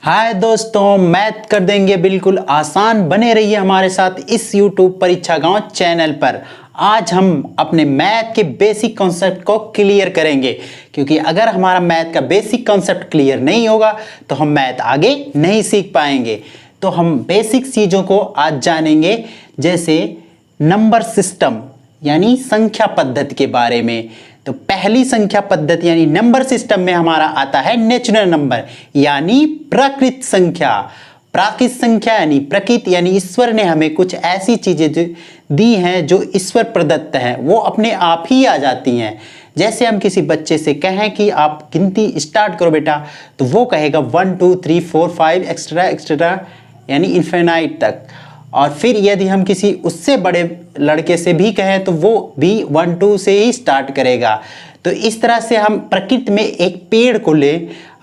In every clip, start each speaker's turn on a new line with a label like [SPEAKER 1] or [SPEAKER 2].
[SPEAKER 1] हाय दोस्तों, मैथ कर देंगे बिल्कुल आसान। बने रहिए हमारे साथ इस YouTube परीक्षा गांव चैनल पर। आज हम अपने मैथ के बेसिक कॉन्सेप्ट को क्लियर करेंगे, क्योंकि अगर हमारा मैथ का बेसिक कॉन्सेप्ट क्लियर नहीं होगा तो हम मैथ आगे नहीं सीख पाएंगे। तो हम बेसिक चीज़ों को आज जानेंगे, जैसे नंबर सिस्टम यानी संख्या पद्धति के बारे में। तो पहली संख्या पद्धति यानी नंबर सिस्टम में हमारा आता है नेचुरल नंबर यानी प्राकृत संख्या। प्राकृत संख्या यानी प्रकृति यानी ईश्वर ने हमें कुछ ऐसी चीजें दी हैं जो ईश्वर प्रदत्त हैं, वो अपने आप ही आ जाती हैं। जैसे हम किसी बच्चे से कहें कि आप गिनती स्टार्ट करो बेटा, तो वो कहेगा 1 2 3 4 5 एक्स्ट्रा एक्स्ट्रा यानी इन्फिनाइट तक। और फिर यदि हम किसी उससे बड़े लड़के से भी कहें तो वो भी 1 2 से ही स्टार्ट करेगा। तो इस तरह से हम प्रकृति में एक पेड़ को ले,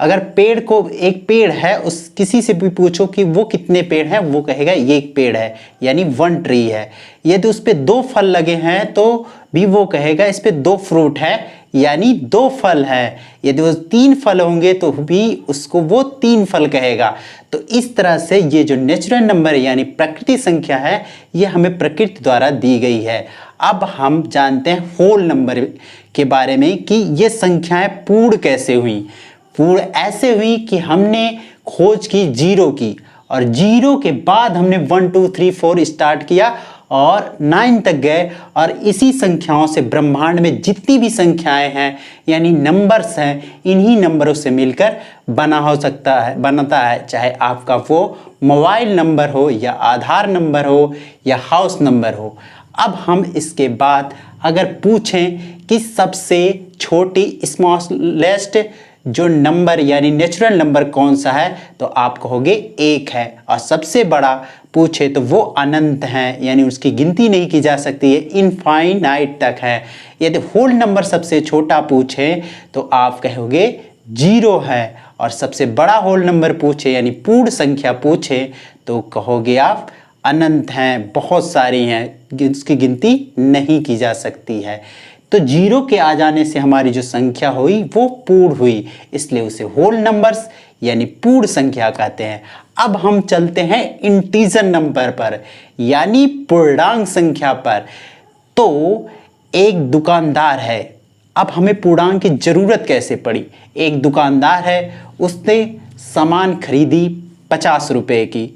[SPEAKER 1] अगर पेड़ को एक पेड़ है, उस किसी से भी पूछो कि वो कितने पेड़ हैं, वो कहेगा ये एक पेड़ है यानी 1 ट्री है। यदि उस पर 2 फल लगे हैं तो भी वो कहेगा इस पे 2 फ्रूट है यानी 2 फल है। यदि वो 3 फल होंगे तो भी उसको वो 3 फल कहेगा। तो इस तरह से ये जो नेचुरल नंबर यानी प्रकृति संख्या है, ये हमें प्रकृति द्वारा दी गई है। अब हम जानते हैं होल नंबर के बारे में कि ये संख्याएं पूर्ण कैसे हुई। पूर्ण ऐसे हुई कि हमने खोज की जीरो की, और जीरो के बाद हमने 1 2 3 4 स्टार्ट किया और 9 तक गए। और इसी संख्याओं से ब्रह्मांड में जितनी भी संख्याएं हैं यानी नंबर्स हैं, इन्हीं नंबरों से मिलकर बनता है, चाहे आपका वो मोबाइल नंबर हो या आधार नंबर हो या हाउस नंबर हो। अब हम इसके बाद अगर पूछें कि सबसे छोटी स्मॉलेस्ट जो नंबर यानी नेचुरल नंबर कौन सा है, तो आप कहोगे 1 है। और सबसे बड़ा पूछे तो वो अनंत है यानी उसकी गिनती नहीं की जा सकती है, इनफाइनाइट तक है। यदि होल नंबर सबसे छोटा पूछे तो आप कहोगे 0 है, और सबसे बड़ा होल नंबर पूछे यानी पूर्ण संख्या पूछे तो कहोगे आप अनंत हैं, बहुत सारी हैं, उसकी गिनती नहीं की जा सकती है। तो 0 के आ जाने से हमारी जो संख्या हुई वो पूर्ण हुई, इसलिए उसे होल नंबर्स यानी पूर्ण संख्या कहते हैं। अब हम चलते हैं इंटीजर नंबर पर यानी पूर्णांक संख्या पर। तो एक दुकानदार है, अब हमें पूर्णांक की जरूरत कैसे पड़ी। एक दुकानदार है, उसने सामान खरीदी 50 रुपए की,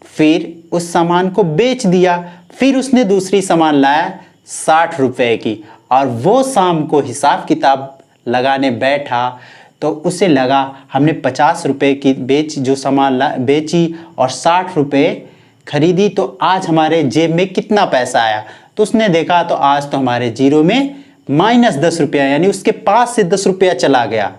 [SPEAKER 1] फिर उस सामान को बेच दिया। फिर उसने दूसरी सामान लाया 60 रुपए की, और वो शाम को हिसाब किताब लगाने बैठा तो उसे लगा हमने 50 रुपए की जो सामान बेची और 60 रुपए खरीदी, तो आज हमारे जेब में कितना पैसा आया। तो उसने देखा तो आज तो हमारे जीरो में -10 रुपया यानी उसके पास से 10 रुपया चला गया,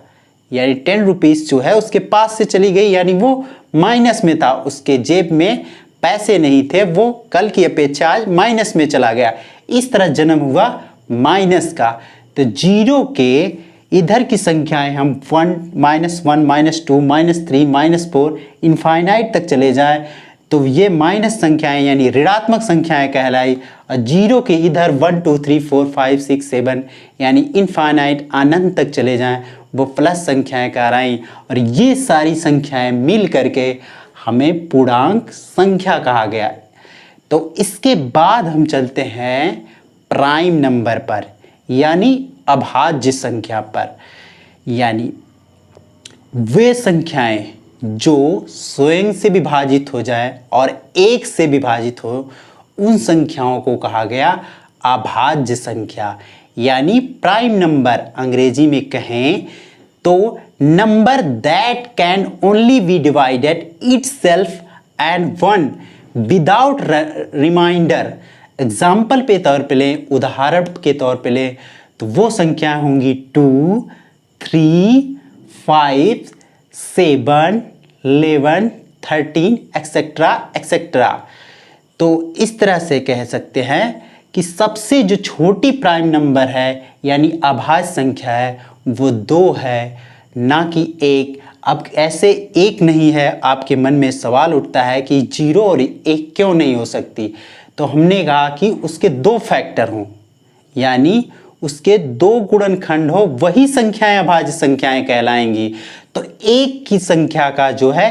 [SPEAKER 1] यानी 10 रुपीज़ जो है उसके पास से चली गई, यानी वो माइनस में था, उसके जेब में पैसे नहीं थे, वो कल की अपेक्षा आज माइनस में चला गया। इस तरह जन्म हुआ माइनस का। तो जीरो के इधर की संख्याएं हम 1 -1 -2 -3 -4 इनफाइनाइट तक चले जाएं तो ये माइनस संख्याएं यानी ऋणात्मक संख्याएं कहलाई। और जीरो के इधर 1 2 3 4 5 6 7 यानी इनफाइनाइट अनंत तक चले जाएं, वो प्लस संख्याएं कहलाई। और ये सारी संख्याएं मिल करके हमें पूर्णांक संख्या कहा गया। तो इसके बाद हम चलते हैं प्राइम नंबर पर यानी अभाज्य संख्या पर, यानी वे संख्याएं जो स्वयं से विभाजित हो जाए और 1 से विभाजित हो, उन संख्याओं को कहा गया अभाज्य संख्या यानी प्राइम नंबर। अंग्रेजी में कहें तो number that can only be divided itself and one without remainder. Example पे तौर पे लें, उदाहरण के तौर पे लें, तो वो संख्याएं होंगी 2 3 5 7 11 13 एक्सेट्रा एक्सेट्रा। तो इस तरह से कह सकते हैं कि सबसे जो छोटी प्राइम नंबर है यानी अभाज्य संख्या है वो 2 है, ना कि 1। अब ऐसे 1 नहीं है, आपके मन में सवाल उठता है कि 0 और 1 क्यों नहीं हो सकती। तो हमने कहा कि उसके 2 फैक्टर हों यानी उसके 2 गुणनखंड हो, वही संख्याएं अभाज्य संख्याएं कहलाएंगी। तो 1 की संख्या का जो है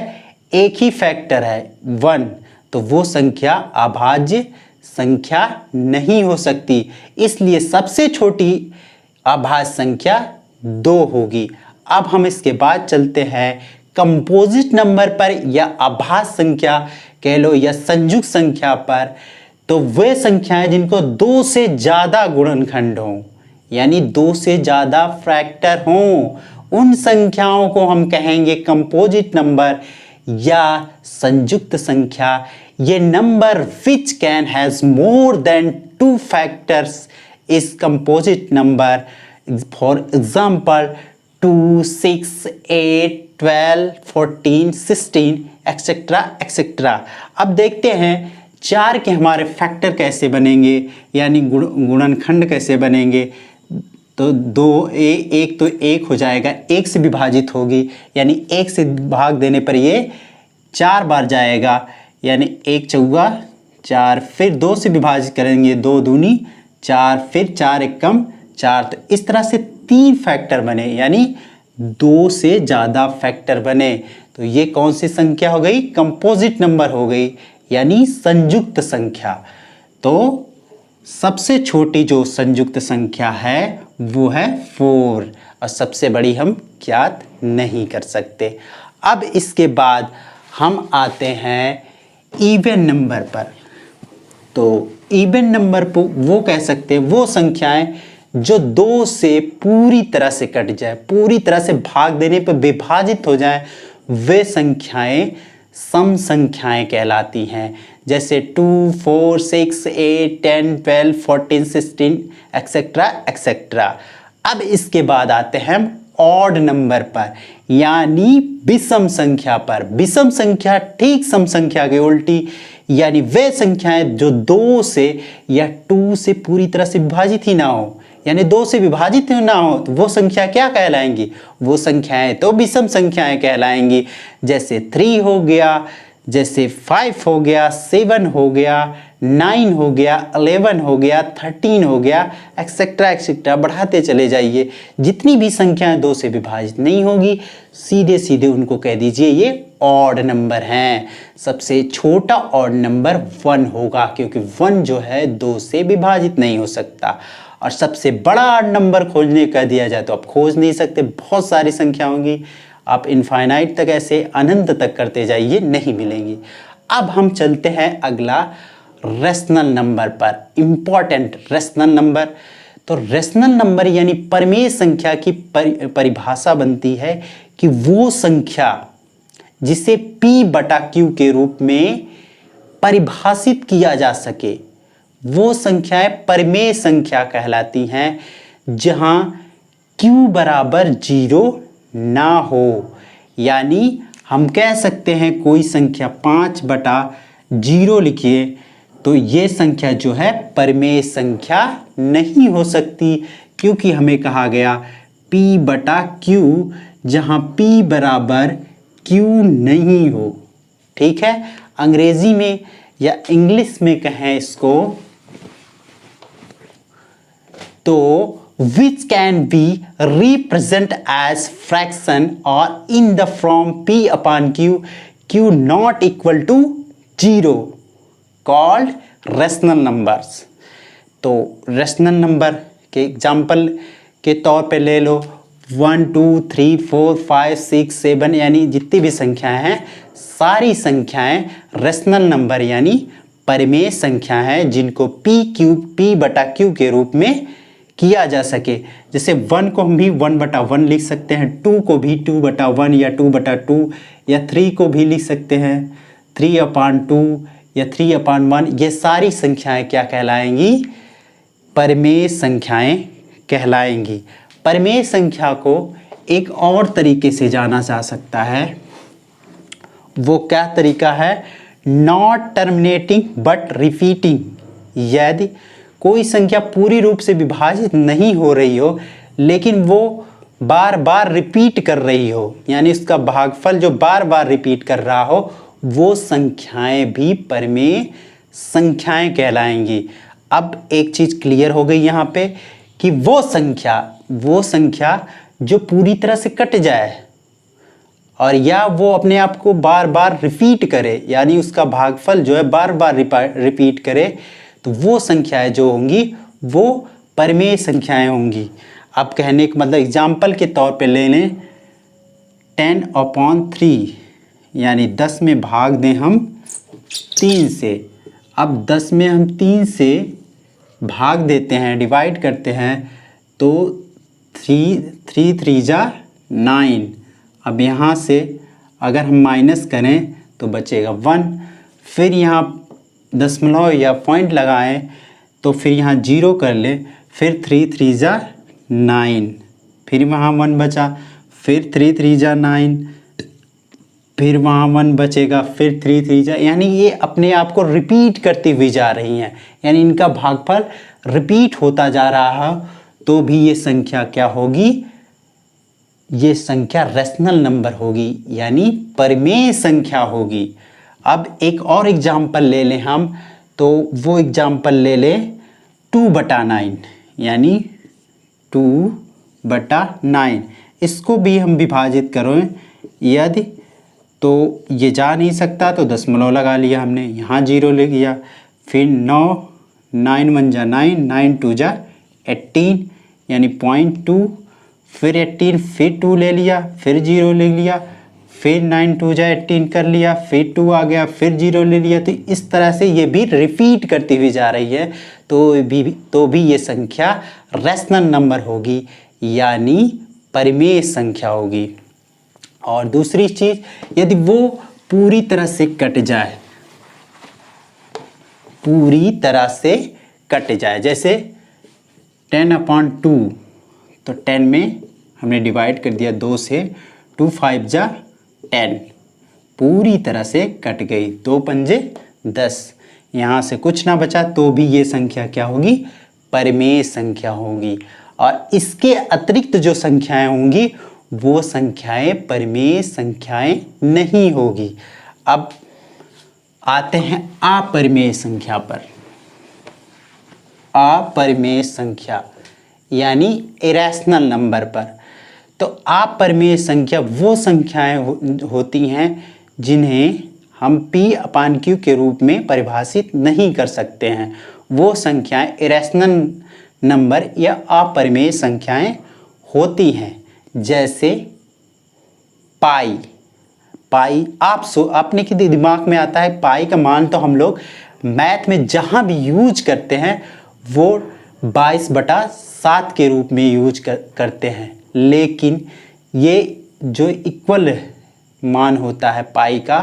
[SPEAKER 1] एक ही फैक्टर है 1, तो वो संख्या अभाज्य संख्या नहीं हो सकती, इसलिए सबसे छोटी अभाज्य संख्या 2 होगी। अब हम इसके बाद चलते हैं कंपोजिट नंबर पर या अभाज्य संख्या कह लो या संयुक्त संख्या पर। तो वे संख्याएं जिनको 2 से ज्यादा गुणनखंड हों, यानी 2 से ज्यादा फैक्टर हों, उन संख्याओं को हम कहेंगे कंपोजिट नंबर या संयुक्त संख्या। ये number which can has more than 2 factors is composite number. For example 2, 6, 8, 12, 14, 16 etcetera etcetera. अब देखते हैं 4 के हमारे फैक्टर कैसे बनेंगे, यानी गुणनखंड कैसे बनेंगे। तो 2 एक तो 1 हो जाएगा, 1 से विभाजित होगी, यानी 1 से भाग देने पर ये 4 बार जाएगा, यानी 1 चौगा 4, फिर 2 से विभाजित करेंगे, 2 दूनी 4, फिर 4 एकम 4। तो इस तरह से 3 फैक्टर बने, यानी 2 से ज़्यादा फैक्टर बने। तो ये कौन सी संख्या हो गई? कंपोजिट नंबर हो गई, यानी संयुक्त संख्या। तो सबसे छोटी जो संयुक्त संख्या है वो है 4, और सबसे बड़ी हम ज्ञात नहीं कर सकते। अब इसके बाद हम आते हैं इवन नंबर पर। तो इवन नंबर को वो कह सकते हैं वो संख्याएं जो 2 से पूरी तरह से कट जाए, पूरी तरह से भाग देने पर विभाजित हो जाए, वे संख्याएं सम संख्याएं कहलाती हैं। जैसे 2, 4, 6, 8, 10, 12, 14, 16 एक्सेट्रा एक्सेट्रा। अब इसके बाद आते हैं हम ऑड नंबर पर, यानी विषम संख्या पर। विषम संख्या ठीक सम संख्या की उल्टी, यानी वे संख्याएं जो 2 से या 2 से पूरी तरह से विभाजित ही ना हो, यानी 2 से विभाजित ना हो, तो वो संख्या क्या कहलाएंगी? वो संख्याएं तो विषम संख्याएं कहलाएंगी। जैसे 3 हो गया, जैसे 5 हो गया, 7 हो गया, 9 हो गया, 11 हो गया, 13 हो गया, एक्सेट्रा एक्सेट्रा बढ़ाते चले जाइए। जितनी भी संख्याएं 2 से विभाजित नहीं होगी, सीधे सीधे उनको कह दीजिए ये ऑड नंबर हैं। सबसे छोटा ऑड नंबर 1 होगा, क्योंकि 1 जो है 2 से विभाजित नहीं हो सकता। और सबसे बड़ा ऑड नंबर खोजने कह दिया जाए तो आप खोज नहीं सकते, बहुत सारी संख्या होंगी, आप इनफाइनाइट तक ऐसे अनंत तक करते जाइए, नहीं मिलेंगी। अब हम चलते हैं अगला रेशनल नंबर पर, इंपॉर्टेंट रेशनल नंबर। तो रेशनल नंबर यानी परिमेय संख्या की परिभाषा बनती है कि वो संख्या जिसे P/Q के रूप में परिभाषित किया जा सके, वो संख्याएं परिमेय संख्या कहलाती हैं, जहां Q बराबर 0 ना हो। यानी हम कह सकते हैं कोई संख्या 5/0 लिखिए, तो ये संख्या जो है परिमेय संख्या नहीं हो सकती, क्योंकि हमें कहा गया P/Q, जहां P बराबर Q नहीं हो। ठीक है, अंग्रेजी में या इंग्लिश में कहें इसको तो which can be represent as fraction or in the form P/Q, Q not equal to 0 called rational numbers। तो रेशनल नंबर के एग्जाम्पल के तौर पे ले लो 1, 2, 3, 4, 5, 6, 7, यानी जितनी भी संख्याएं हैं सारी संख्याएं रेशनल नंबर यानी परिमेय संख्या हैं, जिनको P/Q के रूप में किया जा सके। जैसे 1 को हम भी 1/1 लिख सकते हैं, 2 को भी 2/1 या 2/2, या 3 को भी लिख सकते हैं 3/2 या 3/1। ये सारी संख्याएं क्या कहलाएंगी? परिमेय संख्याएं कहलाएंगी। परिमेय संख्या को एक और तरीके से जाना जा सकता है, वो क्या तरीका है? Not terminating but repeating. यदि कोई संख्या पूरी रूप से विभाजित नहीं हो रही हो, लेकिन वो बार बार रिपीट कर रही हो, यानी उसका भागफल जो बार बार रिपीट कर रहा हो, वो संख्याएं भी परिमेय संख्याएं कहलाएंगी। अब एक चीज क्लियर हो गई यहाँ पे कि वो संख्या जो पूरी तरह से कट जाए और या वो अपने आप को बार बार रिपीट करे, यानी उसका भागफल जो है बार बार रिपीट करे, तो वो संख्याएं जो होंगी वो परिमेय संख्याएं होंगी। अब कहने का मतलब एग्जाम्पल के तौर पे ले लें 10/3, यानी 10 में भाग दें हम 3 से। अब 10 में हम 3 से भाग देते हैं, डिवाइड करते हैं, तो 3 3 जा 9। अब यहाँ से अगर हम माइनस करें तो बचेगा 1। फिर यहाँ दशमलव या पॉइंट लगाएं तो फिर यहाँ 0 कर ले, फिर 3 3 जा 9, फिर वहाँ 1 बचा, फिर 3 3 जा 9, फिर वहाँ 1 बचेगा, फिर 3 3 जा, यानी ये अपने आप को रिपीट करती हुई जा रही हैं, यानी इनका भागफल रिपीट होता जा रहा है। तो भी ये संख्या क्या होगी, ये संख्या रेशनल नंबर होगी, यानी परिमेय संख्या होगी। अब एक और एग्जाम्पल ले लें हम, तो वो एग्जाम्पल ले लें 2/9, यानी 2/9। इसको भी हम विभाजित करें यदि, तो ये जा नहीं सकता तो दशमलव लगा लिया हमने, यहाँ 0 ले लिया, फिर 9 9 1 जा 9, 9 2 जा 18, यानी 0.2, फिर 18, फिर 2 ले लिया, फिर 0 ले लिया, फिर 9 2 जा 18 कर लिया, फिर 2 आ गया, फिर 0 ले लिया। तो इस तरह से ये भी रिपीट करती हुई जा रही है, तो भी ये संख्या रेशनल नंबर होगी, यानी परिमेय संख्या होगी। और दूसरी चीज, यदि वो पूरी तरह से कट जाए, पूरी तरह से कट जाए, जैसे 10/2, तो 10 में हमने डिवाइड कर दिया 2 से, 2 5 जा 10, पूरी तरह से कट गई, 2 पंजे 10, यहाँ से कुछ ना बचा, तो भी ये संख्या क्या होगी, परिमेय संख्या होगी। और इसके अतिरिक्त जो संख्याएं होंगी वो संख्याएं परिमेय संख्याएं नहीं होगी। अब आते हैं अपरिमेय संख्या पर। अपरिमेय संख्या यानी इरेशनल नंबर पर। तो अपरिमेय संख्या वो संख्याएं होती हैं जिन्हें हम P/Q के रूप में परिभाषित नहीं कर सकते हैं। वो संख्याएं इरेशनल नंबर या अपरिमेय संख्याएं होती हैं, जैसे पाई। पाई आपने के दिमाग में आता है, पाई का मान तो हम लोग मैथ में जहाँ भी यूज करते हैं वो 22/7 के रूप में यूज करते हैं, लेकिन ये जो इक्वल मान होता है पाई का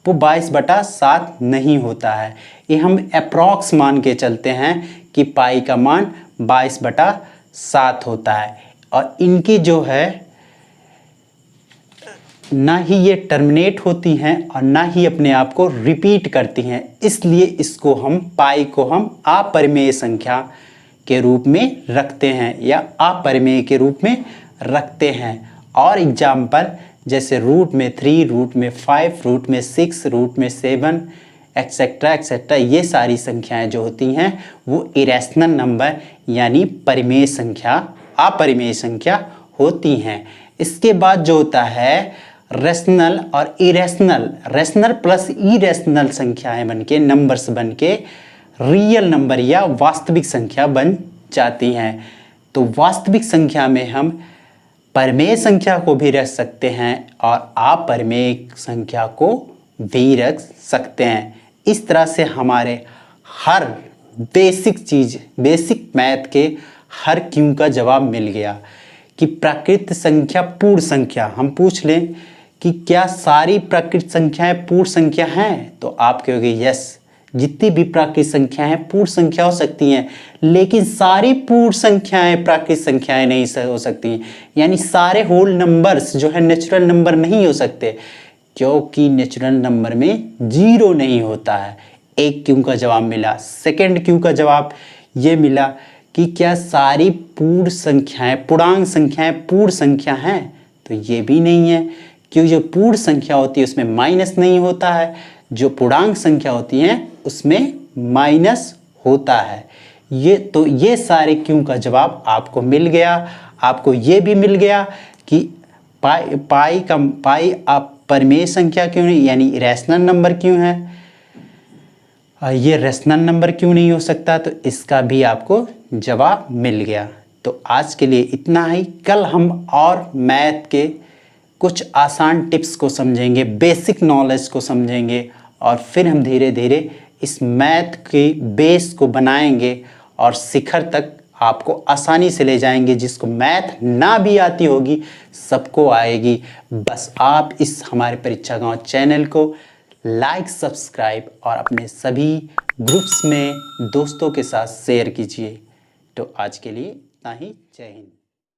[SPEAKER 1] वो 22/7 नहीं होता है। ये हम अप्रॉक्स मान के चलते हैं कि पाई का मान 22/7 होता है। और इनकी जो है ना ही ये टर्मिनेट होती हैं और ना ही अपने आप को रिपीट करती हैं, इसलिए इसको हम पाई को हम अपरिमेय संख्या के रूप में रखते हैं या अपरिमेय के रूप में रखते हैं। और एग्जाम्पल जैसे रूट में 3, रूट में 5, रूट में 6, रूट में 7 एक्सेट्रा एक्सेट्रा, ये सारी संख्याएं जो होती हैं वो इरेशनल नंबर यानी परिमेय संख्या, अपरिमेय संख्या होती हैं। इसके बाद जो होता है रेशनल और इरेशनल, रेशनल प्लस इरेशनल संख्याएं बनके, नंबर्स बनके रियल नंबर या वास्तविक संख्या बन जाती हैं। तो वास्तविक संख्या में हम परिमेय संख्या को भी रख सकते हैं और अपरिमेय संख्या को भी रख सकते हैं। इस तरह से हमारे हर बेसिक मैथ के हर क्यों का जवाब मिल गया कि प्राकृत संख्या पूर्ण संख्या। हम पूछ लें कि क्या सारी प्राकृत संख्याएं पूर्ण संख्या हैं, तो आप कहोगे यस, जितनी भी प्राकृत संख्याएं हैं पूर्ण संख्या हो सकती हैं, लेकिन सारी पूर्ण संख्याएं प्राकृत संख्याएं नहीं हो सकती, यानी सारे होल नंबर्स जो है नेचुरल नंबर नहीं हो सकते, क्योंकि नेचुरल नंबर में 0 नहीं होता है। एक क्यों का जवाब मिला। सेकंड क्यों का जवाब ये मिला कि क्या सारी पूर्ण संख्याएं, पूर्णांक संख्याएं पूर्ण संख्या हैं, तो ये भी नहीं है, क्योंकि जो पूर्ण संख्या होती है उसमें माइनस नहीं होता है, जो पूर्णांक संख्या होती हैं उसमें माइनस होता है। ये सारे क्यों का जवाब आपको मिल गया। आपको ये भी मिल गया कि पाई अपरिमेय संख्या क्यों नहीं, यानी रैशनल नंबर क्यों है, ये रैशनल नंबर क्यों नहीं हो सकता, तो इसका भी आपको जवाब मिल गया। तो आज के लिए इतना ही। कल हम और मैथ के कुछ आसान टिप्स को समझेंगे, बेसिक नॉलेज को समझेंगे, और फिर हम धीरे धीरे इस मैथ के बेस को बनाएंगे और शिखर तक आपको आसानी से ले जाएंगे। जिसको मैथ ना भी आती होगी सबको आएगी। बस आप इस हमारे परीक्षा गांव चैनल को लाइक, सब्सक्राइब और अपने सभी ग्रुप्स में दोस्तों के साथ शेयर कीजिए। तो आज के लिए इतना ही। जय हिंद।